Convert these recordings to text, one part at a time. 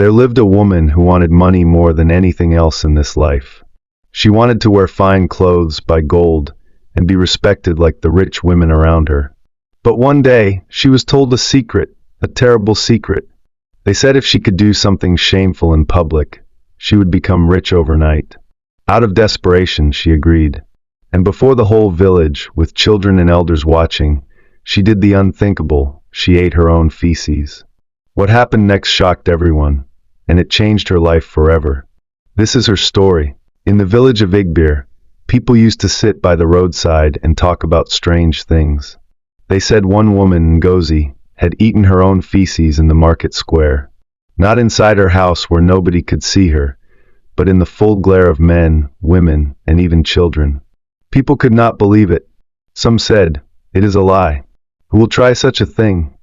There lived a woman who wanted money more than anything else in this life. She wanted to wear fine clothes, buy gold, and be respected like the rich women around her. But one day, she was told a secret, a terrible secret. They said if she could do something shameful in public, she would become rich overnight. Out of desperation, she agreed. And before the whole village, with children and elders watching, she did the unthinkable. She ate her own feces. What happened next shocked everyone, and it changed her life forever. This is her story. In the village of Igbir, people used to sit by the roadside and talk about strange things. They said one woman, Ngozi, had eaten her own feces in the market square. Not inside her house where nobody could see her, but in the full glare of men, women, and even children. People could not believe it. Some said, "It is a lie. Who will try such a thing?"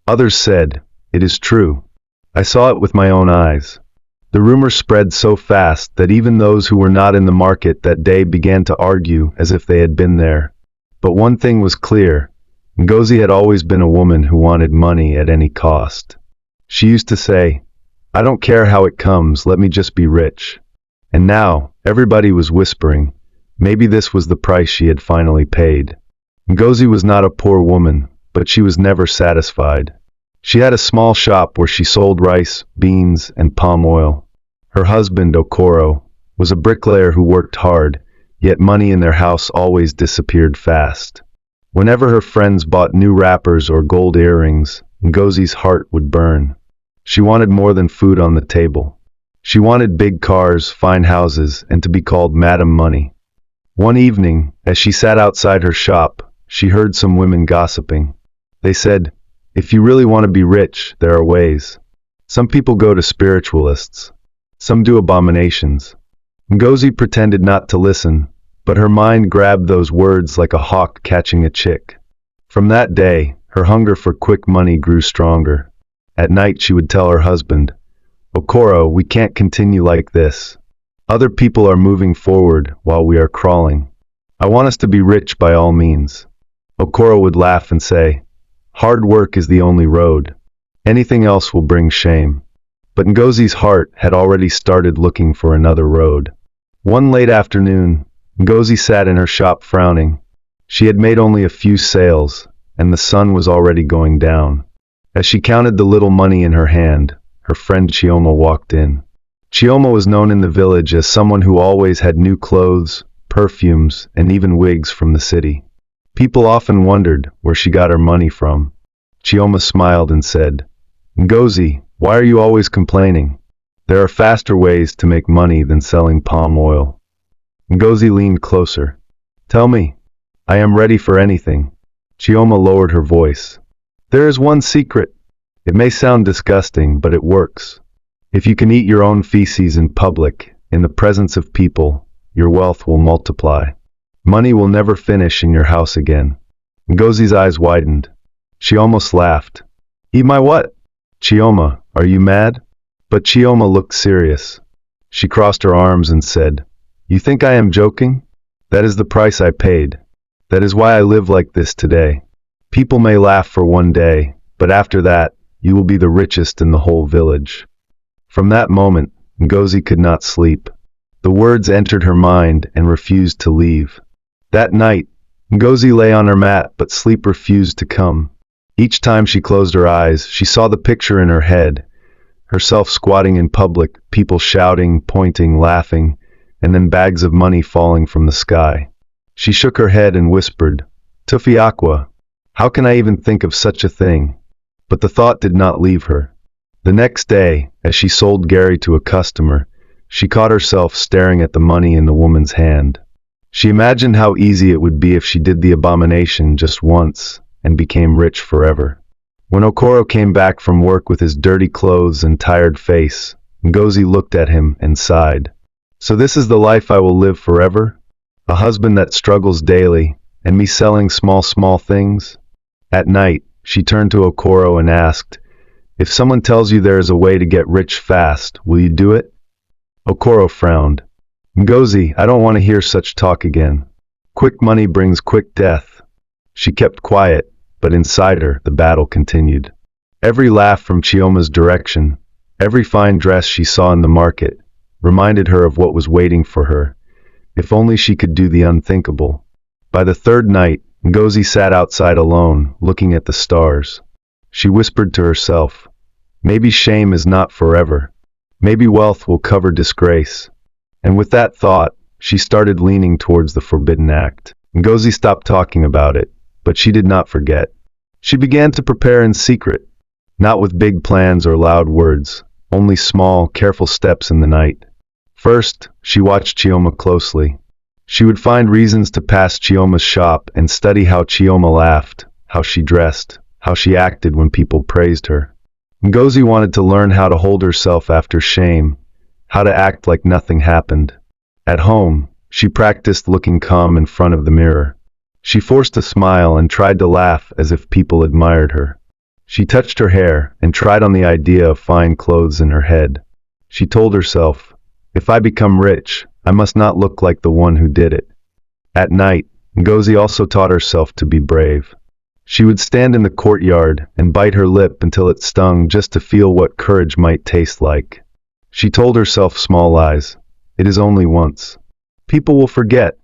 Others said, "It is true. I saw it with my own eyes." The rumor spread so fast that even those who were not in the market that day began to argue as if they had been there. But one thing was clear. Ngozi had always been a woman who wanted money at any cost. She used to say, "I don't care how it comes, let me just be rich." And now, everybody was whispering, maybe this was the price she had finally paid. Ngozi was not a poor woman, but she was never satisfied. She had a small shop where she sold rice, beans, and palm oil. Her husband, Okoro, was a bricklayer who worked hard, yet money in their house always disappeared fast. Whenever her friends bought new wrappers or gold earrings, Ngozi's heart would burn. She wanted more than food on the table. She wanted big cars, fine houses, and to be called Madam Money. One evening, as she sat outside her shop, she heard some women gossiping. They said, "If you really want to be rich, there are ways. Some people go to spiritualists. Some do abominations." Ngozi pretended not to listen, but her mind grabbed those words like a hawk catching a chick. From that day, her hunger for quick money grew stronger. At night she would tell her husband, "Okoro, we can't continue like this. Other people are moving forward while we are crawling. I want us to be rich by all means." Okoro would laugh and say, "Hard work is the only road. Anything else will bring shame." But Ngozi's heart had already started looking for another road. One late afternoon, Ngozi sat in her shop frowning. She had made only a few sales, and the sun was already going down. As she counted the little money in her hand, her friend Chioma walked in. Chioma was known in the village as someone who always had new clothes, perfumes, and even wigs from the city. People often wondered where she got her money from. Chioma smiled and said, "Ngozi, why are you always complaining? There are faster ways to make money than selling palm oil." Ngozi leaned closer. "Tell me. I am ready for anything." Chioma lowered her voice. "There is one secret. It may sound disgusting, but it works. If you can eat your own feces in public, in the presence of people, your wealth will multiply. Money will never finish in your house again." Ngozi's eyes widened. She almost laughed. "Eat my what? Chioma, are you mad?" But Chioma looked serious. She crossed her arms and said, "You think I am joking? That is the price I paid. That is why I live like this today. People may laugh for one day, but after that, you will be the richest in the whole village." From that moment, Ngozi could not sleep. The words entered her mind and refused to leave. That night, Ngozi lay on her mat, but sleep refused to come. Each time she closed her eyes, she saw the picture in her head, herself squatting in public, people shouting, pointing, laughing, and then bags of money falling from the sky. She shook her head and whispered, "Tufi Aqua, how can I even think of such a thing?" But the thought did not leave her. The next day, as she sold Gary to a customer, she caught herself staring at the money in the woman's hand. She imagined how easy it would be if she did the abomination just once and became rich forever. When Okoro came back from work with his dirty clothes and tired face, Ngozi looked at him and sighed. "So this is the life I will live forever? A husband that struggles daily, and me selling small things?" At night, she turned to Okoro and asked, "If someone tells you there is a way to get rich fast, will you do it?" Okoro frowned. "Ngozi, I don't want to hear such talk again. Quick money brings quick death." She kept quiet, but inside her, the battle continued. Every laugh from Chioma's direction, Every fine dress she saw in the market reminded her of what was waiting for her, if only she could do the unthinkable. By the third night, Ngozi sat outside alone, looking at the stars. She whispered to herself, maybe shame is not forever. Maybe wealth will cover disgrace. And with that thought, she started leaning towards the forbidden act. Ngozi stopped talking about it, but she did not forget. She began to prepare in secret, not with big plans or loud words, only small, careful steps in the night. First, she watched Chioma closely. She would find reasons to pass Chioma's shop and study how Chioma laughed, how she dressed, how she acted when people praised her. Ngozi wanted to learn how to hold herself after shame, how to act like nothing happened. At home, she practiced looking calm in front of the mirror. She forced a smile and tried to laugh as if people admired her. She touched her hair and tried on the idea of fine clothes in her head. She told herself, if I become rich, I must not look like the one who did it. At night, Ngozi also taught herself to be brave. She would stand in the courtyard and bite her lip until it stung just to feel what courage might taste like. She told herself small lies. It is only once. People will forget,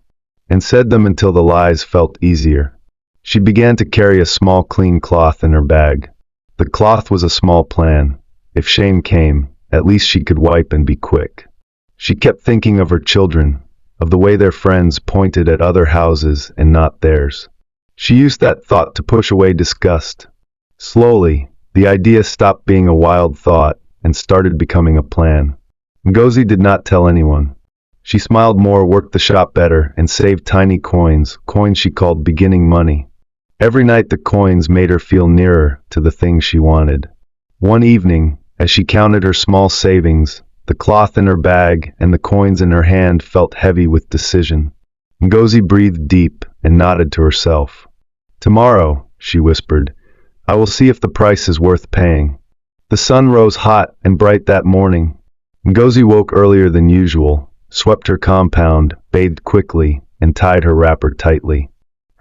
and said them until the lies felt easier. She began to carry a small clean cloth in her bag. The cloth was a small plan. If shame came, at least she could wipe and be quick. She kept thinking of her children, of the way their friends pointed at other houses and not theirs. She used that thought to push away disgust. Slowly, the idea stopped being a wild thought and started becoming a plan. Ngozi did not tell anyone. She smiled more, worked the shop better, and saved tiny coins she called beginning money. Every night the coins made her feel nearer to the things she wanted. One evening, as she counted her small savings, the cloth in her bag and the coins in her hand felt heavy with decision. Ngozi breathed deep and nodded to herself. Tomorrow, she whispered, I will see if the price is worth paying. The sun rose hot and bright that morning. Ngozi woke earlier than usual, swept her compound, bathed quickly, and tied her wrapper tightly.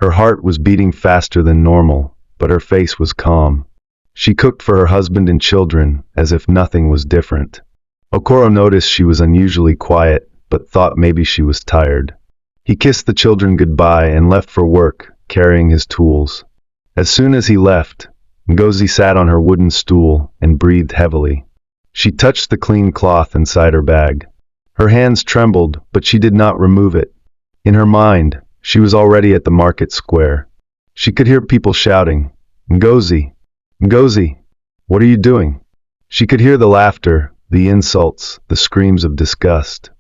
Her heart was beating faster than normal, but her face was calm. She cooked for her husband and children, as if nothing was different. Okoro noticed she was unusually quiet, but thought maybe she was tired. He kissed the children goodbye and left for work, carrying his tools. As soon as he left, Ngozi sat on her wooden stool and breathed heavily. She touched the clean cloth inside her bag. Her hands trembled, but she did not remove it. In her mind, she was already at the market square. She could hear people shouting, Ngozi, Ngozi, what are you doing? She could hear the laughter, the insults, the screams of disgust.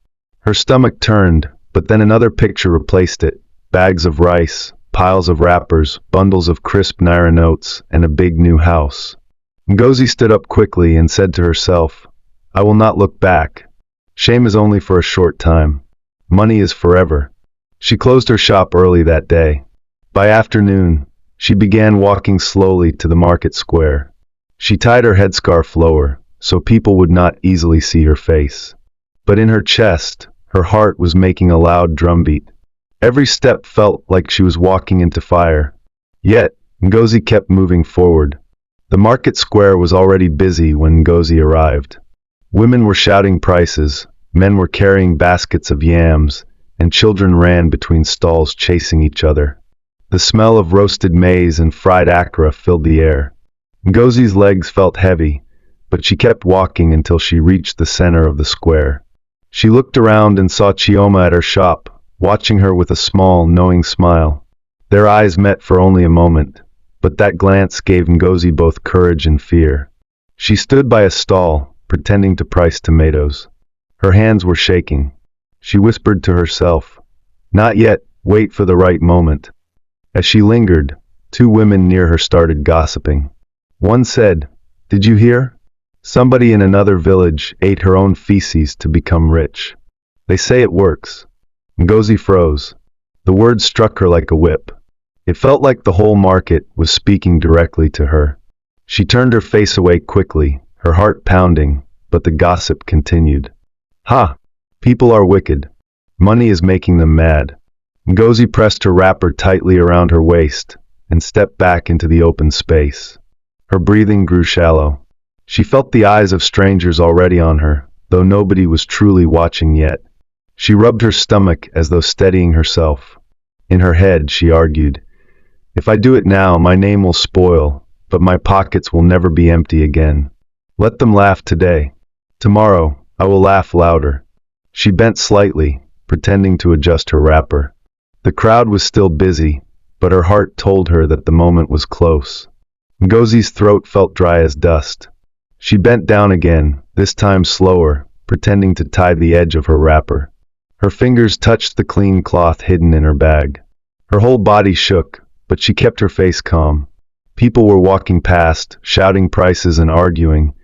Her stomach turned, but then another picture replaced it. Bags of rice, piles of wrappers, bundles of crisp naira notes, and a big new house. Ngozi stood up quickly and said to herself, I will not look back. Shame is only for a short time. Money is forever. She closed her shop early that day. By afternoon, she began walking slowly to the market square. She tied her headscarf lower, so people would not easily see her face. But in her chest, her heart was making a loud drumbeat. Every step felt like she was walking into fire. Yet, Ngozi kept moving forward. The market square was already busy when Ngozi arrived. Women were shouting prices, men were carrying baskets of yams, and children ran between stalls chasing each other. The smell of roasted maize and fried akra filled the air. Ngozi's legs felt heavy, but she kept walking until she reached the center of the square. She looked around and saw Chioma at her shop, watching her with a small, knowing smile. Their eyes met for only a moment, but that glance gave Ngozi both courage and fear. She stood by a stall, pretending to price tomatoes. Her hands were shaking. She whispered to herself, Not yet, wait for the right moment. As she lingered, two women near her started gossiping. One said, Did you hear? Somebody in another village ate her own feces to become rich. They say it works. Ngozi froze. The words struck her like a whip. It felt like the whole market was speaking directly to her. She turned her face away quickly, her heart pounding, but the gossip continued. Ha! People are wicked. Money is making them mad. Ngozi pressed her wrapper tightly around her waist and stepped back into the open space. Her breathing grew shallow. She felt the eyes of strangers already on her, though nobody was truly watching yet. She rubbed her stomach as though steadying herself. In her head, she argued, "If I do it now, my name will spoil, but my pockets will never be empty again. Let them laugh today. Tomorrow, I will laugh louder." She bent slightly, pretending to adjust her wrapper. The crowd was still busy, but her heart told her that the moment was close. Ngozi's throat felt dry as dust. She bent down again, this time slower, pretending to tie the edge of her wrapper. Her fingers touched the clean cloth hidden in her bag. Her whole body shook, but she kept her face calm. People were walking past, shouting prices and arguing,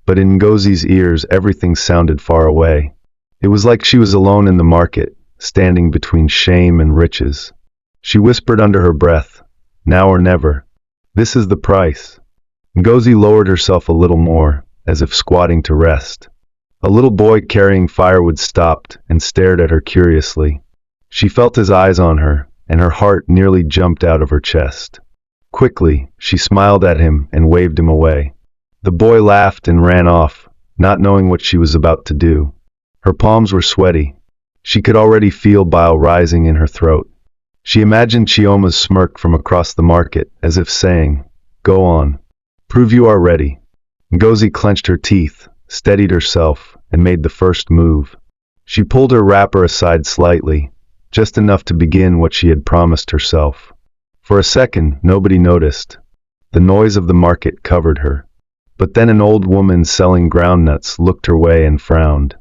but in Ngozi's ears everything sounded far away. It was like she was alone in the market, standing between shame and riches. She whispered under her breath, "Now or never. This is the price." Ngozi lowered herself a little more, as if squatting to rest. A little boy carrying firewood stopped and stared at her curiously. She felt his eyes on her, and her heart nearly jumped out of her chest. Quickly, she smiled at him and waved him away. The boy laughed and ran off, not knowing what she was about to do. Her palms were sweaty. She could already feel bile rising in her throat. She imagined Chioma's smirk from across the market, as if saying, "Go on. Prove you are ready." Ngozi clenched her teeth, steadied herself, and made the first move. She pulled her wrapper aside slightly, just enough to begin what she had promised herself. For a second, nobody noticed. The noise of the market covered her. But then an old woman selling groundnuts looked her way and frowned.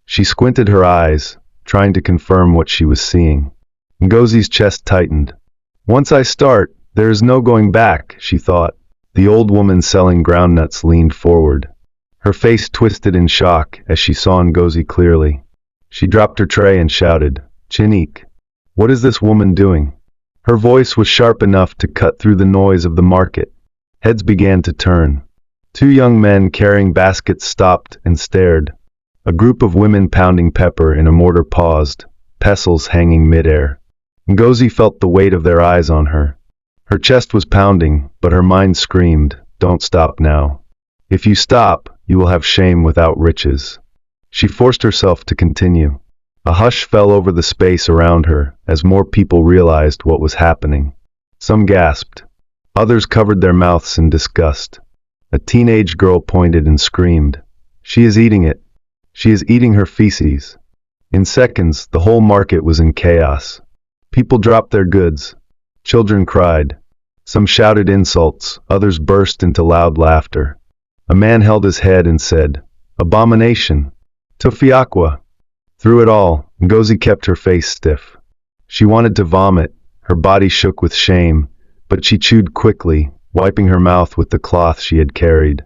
She squinted her eyes, trying to confirm what she was seeing. Ngozi's chest tightened. "Once I start, there is no going back," she thought. The old woman selling groundnuts leaned forward. Her face twisted in shock as she saw Ngozi clearly. She dropped her tray and shouted, "Chinik, what is this woman doing?" Her voice was sharp enough to cut through the noise of the market. Heads began to turn. Two young men carrying baskets stopped and stared. A group of women pounding pepper in a mortar paused, pestles hanging midair. Ngozi felt the weight of their eyes on her. Her chest was pounding, but her mind screamed, "Don't stop now. If you stop, you will have shame without riches." She forced herself to continue. A hush fell over the space around her as more people realized what was happening. Some gasped. Others covered their mouths in disgust. A teenage girl pointed and screamed, "She is eating it. She is eating her feces." In seconds, the whole market was in chaos. People dropped their goods. Children cried. Some shouted insults, others burst into loud laughter. A man held his head and said, "Abomination! Tofiakwa!" Through it all, Ngozi kept her face stiff. She wanted to vomit, her body shook with shame, but she chewed quickly, wiping her mouth with the cloth she had carried.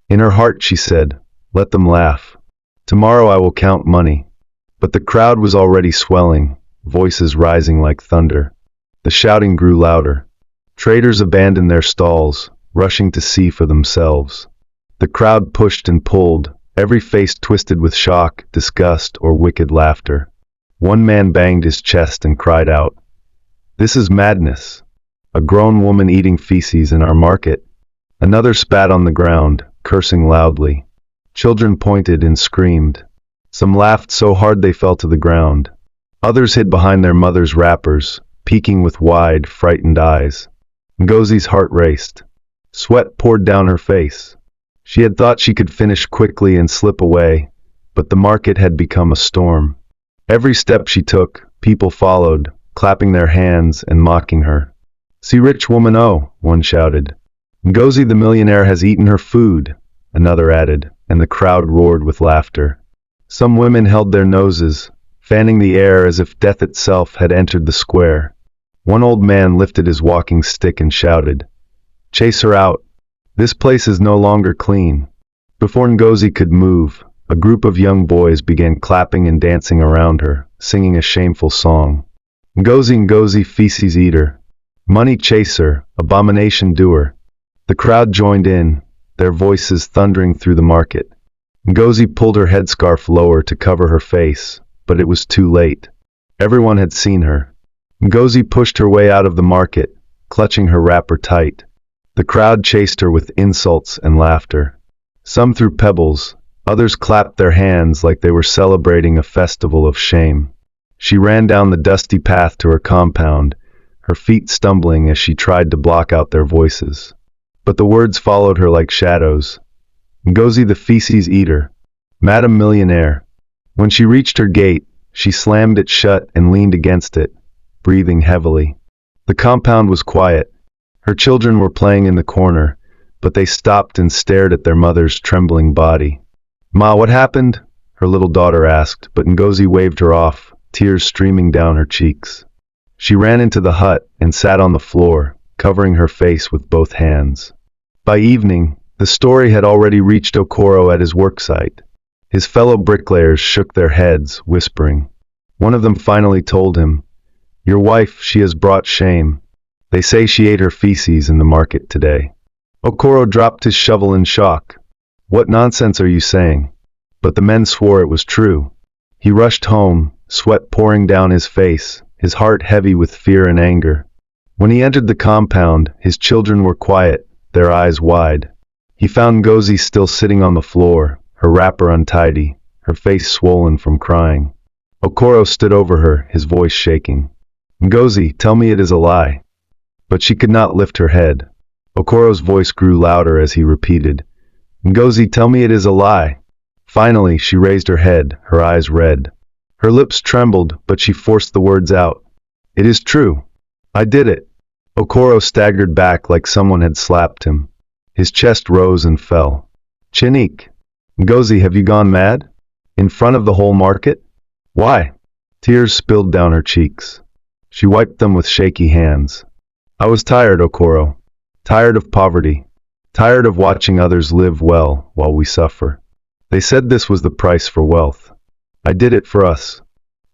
In her heart she said, "Let them laugh. Tomorrow I will count money." But the crowd was already swelling, voices rising like thunder. The shouting grew louder. Traders abandoned their stalls, rushing to see for themselves. The crowd pushed and pulled, every face twisted with shock, disgust, or wicked laughter. One man banged his chest and cried out, "This is madness! A grown woman eating feces in our market." Another spat on the ground, cursing loudly. Children pointed and screamed. Some laughed so hard they fell to the ground. Others hid behind their mothers' wrappers, peeking with wide, frightened eyes. Ngozi's heart raced. Sweat poured down her face. She had thought she could finish quickly and slip away, but the market had become a storm. Every step she took, people followed, clapping their hands and mocking her. "See rich woman, oh," one shouted. "Ngozi the millionaire has eaten her food," another added, and the crowd roared with laughter. Some women held their noses, fanning the air as if death itself had entered the square. One old man lifted his walking stick and shouted, "Chase her out. This place is no longer clean." Before Ngozi could move, a group of young boys began clapping and dancing around her, singing a shameful song. "Ngozi, Ngozi, feces eater. Money chaser, abomination doer." The crowd joined in, their voices thundering through the market. Ngozi pulled her headscarf lower to cover her face, but it was too late. Everyone had seen her. Ngozi pushed her way out of the market, clutching her wrapper tight. The crowd chased her with insults and laughter. Some threw pebbles, others clapped their hands like they were celebrating a festival of shame. She ran down the dusty path to her compound, her feet stumbling as she tried to block out their voices. But the words followed her like shadows. Ngozi the feces eater, Madam Millionaire. When she reached her gate, she slammed it shut and leaned against it, breathing heavily. The compound was quiet. Her children were playing in the corner, but they stopped and stared at their mother's trembling body. "Ma, what happened?" her little daughter asked, but Ngozi waved her off, tears streaming down her cheeks. She ran into the hut and sat on the floor, covering her face with both hands. By evening, the story had already reached Okoro at his worksite. His fellow bricklayers shook their heads, whispering. One of them finally told him, "Your wife, she has brought shame. They say she ate her feces in the market today." Okoro dropped his shovel in shock. "What nonsense are you saying?" But the men swore it was true. He rushed home, sweat pouring down his face, his heart heavy with fear and anger. When he entered the compound, his children were quiet, their eyes wide. He found Ngozi still sitting on the floor, her wrapper untidy, her face swollen from crying. Okoro stood over her, his voice shaking. "Ngozi, tell me it is a lie." But she could not lift her head. Okoro's voice grew louder as he repeated, "Ngozi, tell me it is a lie." Finally, she raised her head, her eyes red. Her lips trembled, but she forced the words out. "It is true. I did it." Okoro staggered back like someone had slapped him. His chest rose and fell. "Chinik, Ngozi, have you gone mad? In front of the whole market? Why?" Tears spilled down her cheeks. She wiped them with shaky hands. "I was tired, Okoro. Tired of poverty. Tired of watching others live well while we suffer. They said this was the price for wealth. I did it for us."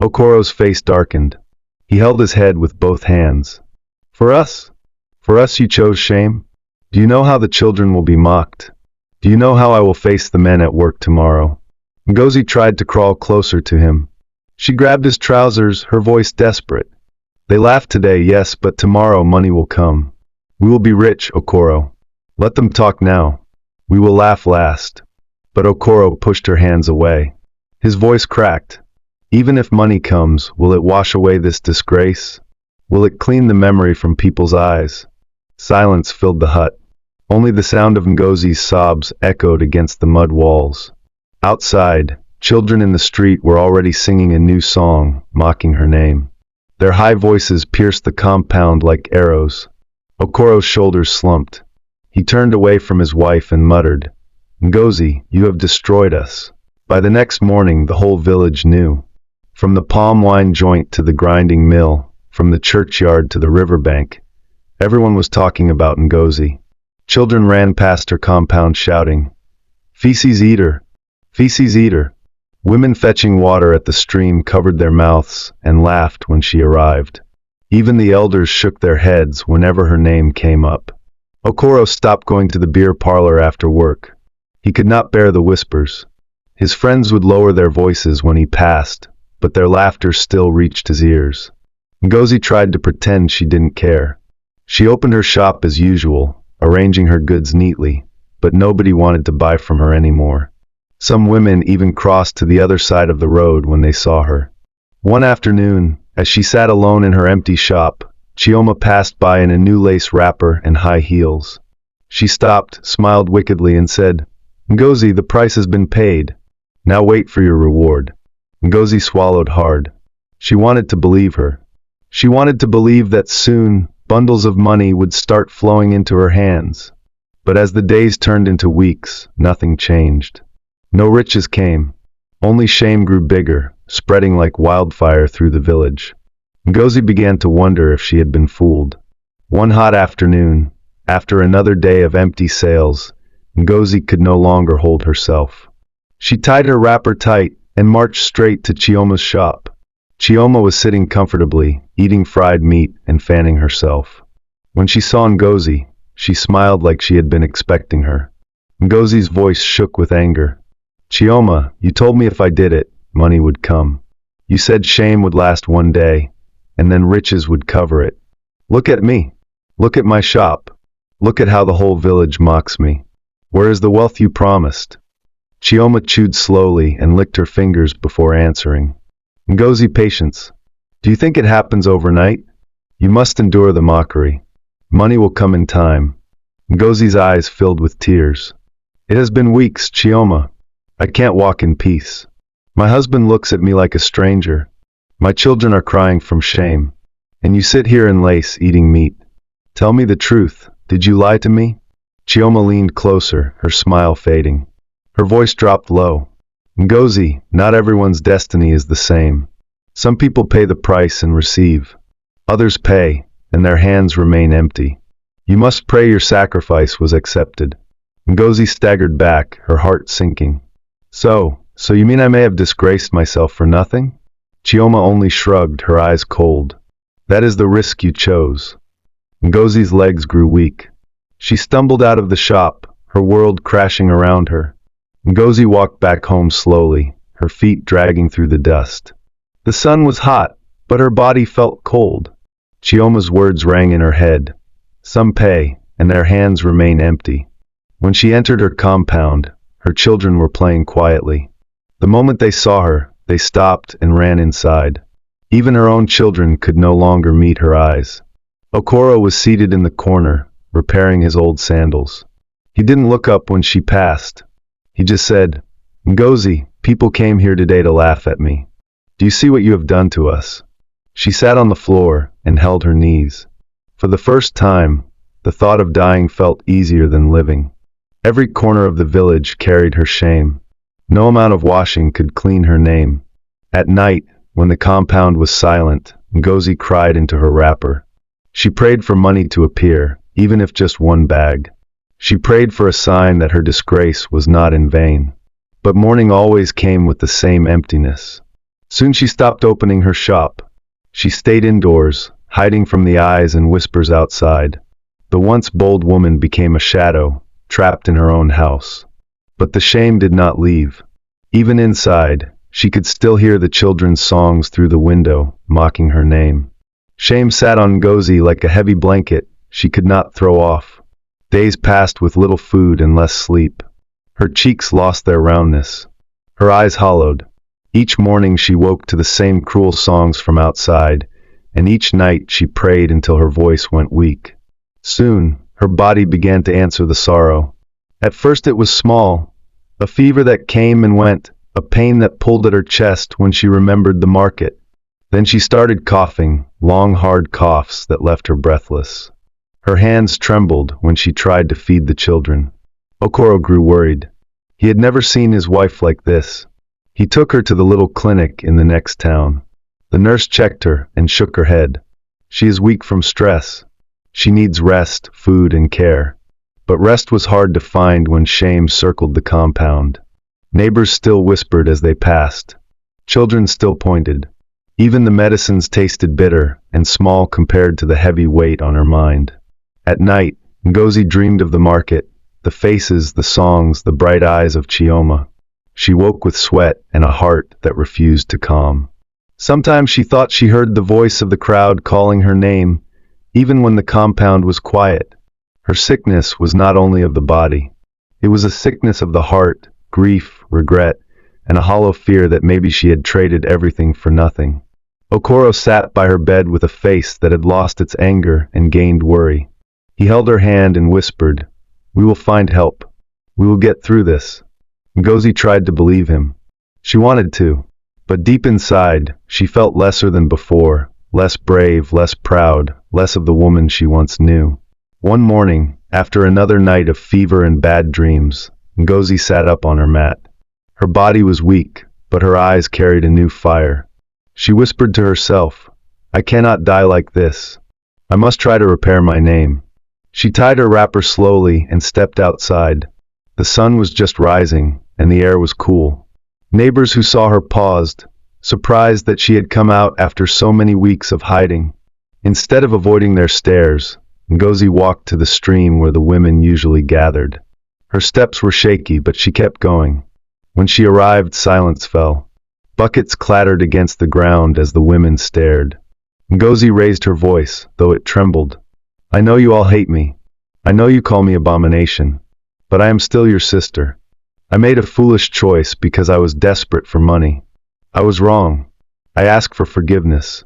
Okoro's face darkened. He held his head with both hands. "For us? For us you chose shame? Do you know how the children will be mocked? Do you know how I will face the men at work tomorrow?" Ngozi tried to crawl closer to him. She grabbed his trousers, her voice desperate. "They laughed today, yes, but tomorrow money will come. We will be rich, Okoro. Let them talk now. We will laugh last." But Okoro pushed her hands away. His voice cracked. "Even if money comes, will it wash away this disgrace? Will it clean the memory from people's eyes?" Silence filled the hut. Only the sound of Ngozi's sobs echoed against the mud walls. Outside, children in the street were already singing a new song, mocking her name. Their high voices pierced the compound like arrows. Okoro's shoulders slumped. He turned away from his wife and muttered, "Ngozi, you have destroyed us." By the next morning, the whole village knew. From the palm wine joint to the grinding mill, from the churchyard to the riverbank, everyone was talking about Ngozi. Children ran past her compound shouting, "Feces eater! Feces eater!" Women fetching water at the stream covered their mouths and laughed when she arrived. Even the elders shook their heads whenever her name came up. Okoro stopped going to the beer parlor after work. He could not bear the whispers. His friends would lower their voices when he passed, but their laughter still reached his ears. Ngozi tried to pretend she didn't care. She opened her shop as usual, arranging her goods neatly, but nobody wanted to buy from her anymore. Some women even crossed to the other side of the road when they saw her. One afternoon, as she sat alone in her empty shop, Chioma passed by in a new lace wrapper and high heels. She stopped, smiled wickedly, and said, "Ngozi, the price has been paid. Now wait for your reward." Ngozi swallowed hard. She wanted to believe her. She wanted to believe that soon, bundles of money would start flowing into her hands. But as the days turned into weeks, nothing changed. No riches came. Only shame grew bigger, spreading like wildfire through the village. Ngozi began to wonder if she had been fooled. One hot afternoon, after another day of empty sales, Ngozi could no longer hold herself. She tied her wrapper tight and marched straight to Chioma's shop. Chioma was sitting comfortably, eating fried meat and fanning herself. When she saw Ngozi, she smiled like she had been expecting her. Ngozi's voice shook with anger. "Chioma, you told me if I did it, money would come. You said shame would last one day, and then riches would cover it. Look at me. Look at my shop. Look at how the whole village mocks me. Where is the wealth you promised? Chioma chewed slowly and licked her fingers before answering. Ngozi, patience. Do you think it happens overnight? You must endure the mockery. Money will come in time. Ngozi's eyes filled with tears. It has been weeks, Chioma. I can't walk in peace. My husband looks at me like a stranger. My children are crying from shame. And you sit here in lace eating meat. Tell me the truth. Did you lie to me? Chioma leaned closer, her smile fading. Her voice dropped low. Ngozi, not everyone's destiny is the same. Some people pay the price and receive. Others pay, and their hands remain empty. You must pray your sacrifice was accepted. Ngozi staggered back, her heart sinking. So you mean I may have disgraced myself for nothing? Chioma only shrugged, her eyes cold. That is the risk you chose. Ngozi's legs grew weak. She stumbled out of the shop, her world crashing around her. Ngozi walked back home slowly, her feet dragging through the dust. The sun was hot, but her body felt cold. Chioma's words rang in her head. Some pay, and their hands remain empty. When she entered her compound, her children were playing quietly. The moment they saw her, they stopped and ran inside. Even her own children could no longer meet her eyes. Okoro was seated in the corner, repairing his old sandals. He didn't look up when she passed. He just said, Ngozi, people came here today to laugh at me. Do you see what you have done to us? She sat on the floor and held her knees. For the first time, the thought of dying felt easier than living. Every corner of the village carried her shame. No amount of washing could clean her name. At night, when the compound was silent, Ngozi cried into her wrapper. She prayed for money to appear, even if just one bag. She prayed for a sign that her disgrace was not in vain. But morning always came with the same emptiness. Soon she stopped opening her shop. She stayed indoors, hiding from the eyes and whispers outside. The once bold woman became a shadow, trapped in her own house. But the shame did not leave. Even inside, she could still hear the children's songs through the window, mocking her name. Shame sat on Ngozi like a heavy blanket she could not throw off. Days passed with little food and less sleep. Her cheeks lost their roundness. Her eyes hollowed. Each morning she woke to the same cruel songs from outside, and each night she prayed until her voice went weak. Soon, her body began to answer the sorrow. At first it was small, a fever that came and went, a pain that pulled at her chest when she remembered the market. Then she started coughing, long hard coughs that left her breathless. Her hands trembled when she tried to feed the children. Okoro grew worried. He had never seen his wife like this. He took her to the little clinic in the next town. The nurse checked her and shook her head. She is weak from stress. She needs rest, food, and care. But rest was hard to find when shame circled the compound. Neighbors still whispered as they passed. Children still pointed. Even the medicines tasted bitter and small compared to the heavy weight on her mind. At night, Ngozi dreamed of the market, the faces, the songs, the bright eyes of Chioma. She woke with sweat and a heart that refused to calm. Sometimes she thought she heard the voice of the crowd calling her name, even when the compound was quiet. Her sickness was not only of the body. It was a sickness of the heart, grief, regret, and a hollow fear that maybe she had traded everything for nothing. Okoro sat by her bed with a face that had lost its anger and gained worry. He held her hand and whispered, "We will find help. We will get through this." Ngozi tried to believe him. She wanted to, but deep inside, she felt lesser than before, less brave, less proud, less of the woman she once knew. One morning, after another night of fever and bad dreams, Ngozi sat up on her mat. Her body was weak, but her eyes carried a new fire. She whispered to herself, "I cannot die like this. I must try to repair my name." She tied her wrapper slowly and stepped outside. The sun was just rising, and the air was cool. Neighbors who saw her paused, surprised that she had come out after so many weeks of hiding. Instead of avoiding their stares, Ngozi walked to the stream where the women usually gathered. Her steps were shaky, but she kept going. When she arrived, silence fell. Buckets clattered against the ground as the women stared. Ngozi raised her voice, though it trembled. "I know you all hate me. I know you call me abomination. but I am still your sister. I made a foolish choice because I was desperate for money. I was wrong. I asked for forgiveness.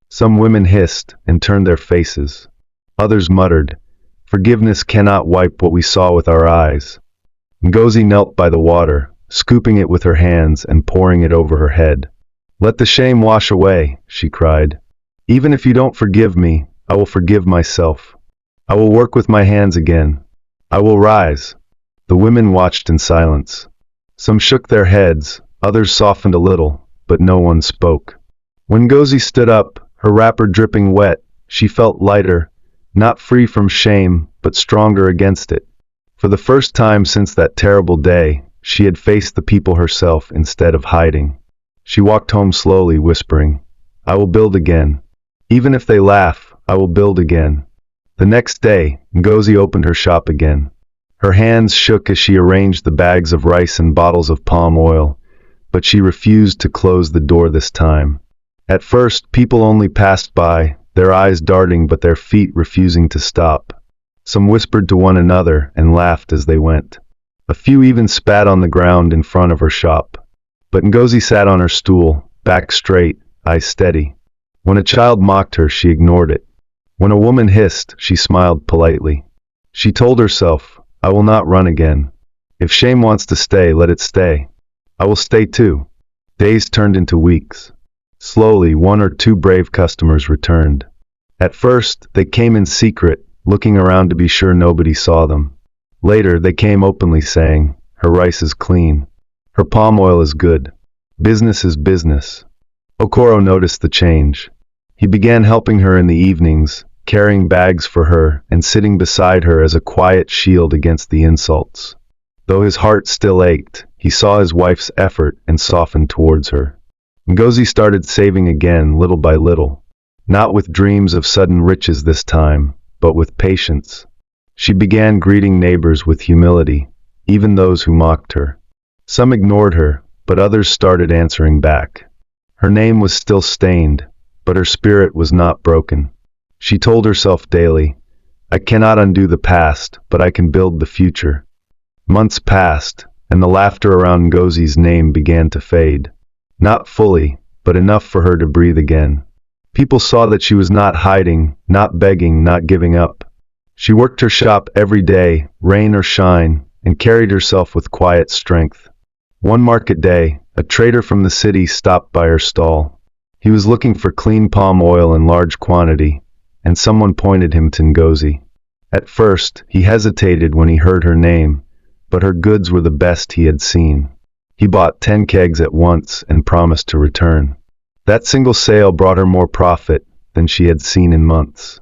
Some women hissed and turned their faces. Others muttered, "Forgiveness cannot wipe what we saw with our eyes." Ngozi knelt by the water, scooping it with her hands and pouring it over her head. "Let the shame wash away," she cried. "Even if you don't forgive me, I will forgive myself. I will work with my hands again. I will rise." The women watched in silence. Some shook their heads, others softened a little, but no one spoke. When Ngozi stood up, her wrapper dripping wet, she felt lighter, not free from shame, but stronger against it. For the first time since that terrible day, she had faced the people herself instead of hiding. She walked home slowly, whispering, "I will build again. Even if they laugh, I will build again." The next day, Ngozi opened her shop again. Her hands shook as she arranged the bags of rice and bottles of palm oil, but she refused to close the door this time. At first, people only passed by, their eyes darting but their feet refusing to stop. Some whispered to one another and laughed as they went. A few even spat on the ground in front of her shop. But Ngozi sat on her stool, back straight, eyes steady. When a child mocked her, she ignored it. When a woman hissed, she smiled politely. She told herself, "I will not run again. If shame wants to stay, let it stay. I will stay too." Days turned into weeks. Slowly, one or two brave customers returned. At first, they came in secret, looking around to be sure nobody saw them. Later, they came openly saying, "Her rice is clean. Her palm oil is good. Business is business." Okoro noticed the change. He began helping her in the evenings, carrying bags for her and sitting beside her as a quiet shield against the insults. Though his heart still ached, he saw his wife's effort and softened towards her. Ngozi started saving again, little by little. Not with dreams of sudden riches this time, but with patience. She began greeting neighbors with humility, even those who mocked her. Some ignored her, but others started answering back. Her name was still stained, but her spirit was not broken. She told herself daily, "I cannot undo the past, but I can build the future." Months passed, and the laughter around Ngozi's name began to fade. Not fully, but enough for her to breathe again. People saw that she was not hiding, not begging, not giving up. She worked her shop every day, rain or shine, and carried herself with quiet strength. One market day, a trader from the city stopped by her stall. He was looking for clean palm oil in large quantity, and someone pointed him to Ngozi. At first, he hesitated when he heard her name, but her goods were the best he had seen. He bought 10 kegs at once and promised to return. That single sale brought her more profit than she had seen in months.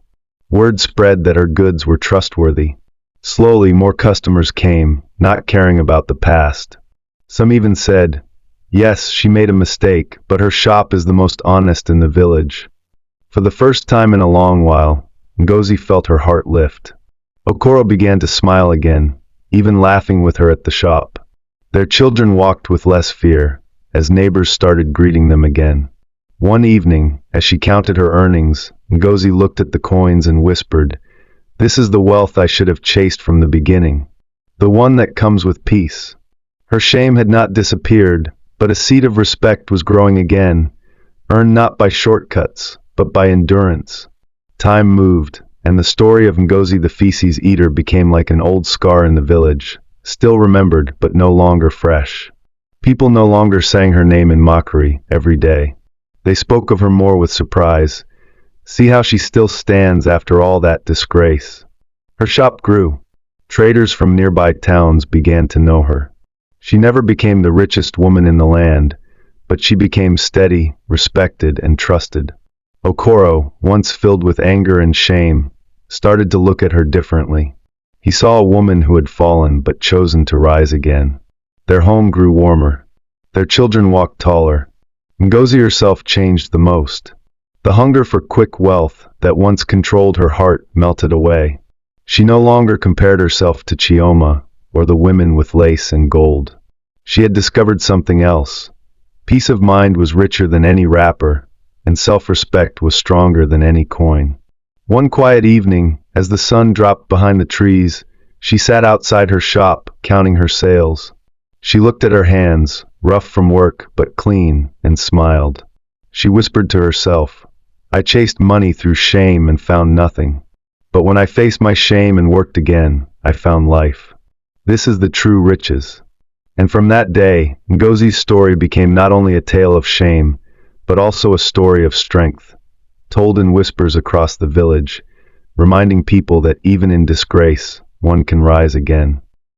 Word spread that her goods were trustworthy. Slowly, more customers came, not caring about the past. Some even said, "Yes, she made a mistake, but her shop is the most honest in the village." For the first time in a long while, Ngozi felt her heart lift. Okoro began to smile again, even laughing with her at the shop. Their children walked with less fear, as neighbors started greeting them again. One evening, as she counted her earnings, Ngozi looked at the coins and whispered, "This is the wealth I should have chased from the beginning. The one that comes with peace." Her shame had not disappeared, but a seed of respect was growing again, earned not by shortcuts, but by endurance. Time moved, and the story of Ngozi the feces eater became like an old scar in the village, still remembered but no longer fresh. People no longer sang her name in mockery every day. They spoke of her more with surprise. "See how she still stands after all that disgrace." Her shop grew. Traders from nearby towns began to know her. She never became the richest woman in the land, but she became steady, respected, and trusted. Okoro, once filled with anger and shame, started to look at her differently. He saw a woman who had fallen but chosen to rise again. Their home grew warmer. Their children walked taller. Ngozi herself changed the most. The hunger for quick wealth that once controlled her heart melted away. She no longer compared herself to Chioma or the women with lace and gold. She had discovered something else. Peace of mind was richer than any wrapper, and self-respect was stronger than any coin. One quiet evening, as the sun dropped behind the trees, She sat outside her shop, counting her sales. She looked at her hands, rough from work but clean, and smiled. She whispered to herself, "I chased money through shame and found nothing. But when I faced my shame and worked again, I found life. This is the true riches." And from that day, Ngozi's story became not only a tale of shame, but also a story of strength, told in whispers across the village, reminding people that even in disgrace, one can rise again.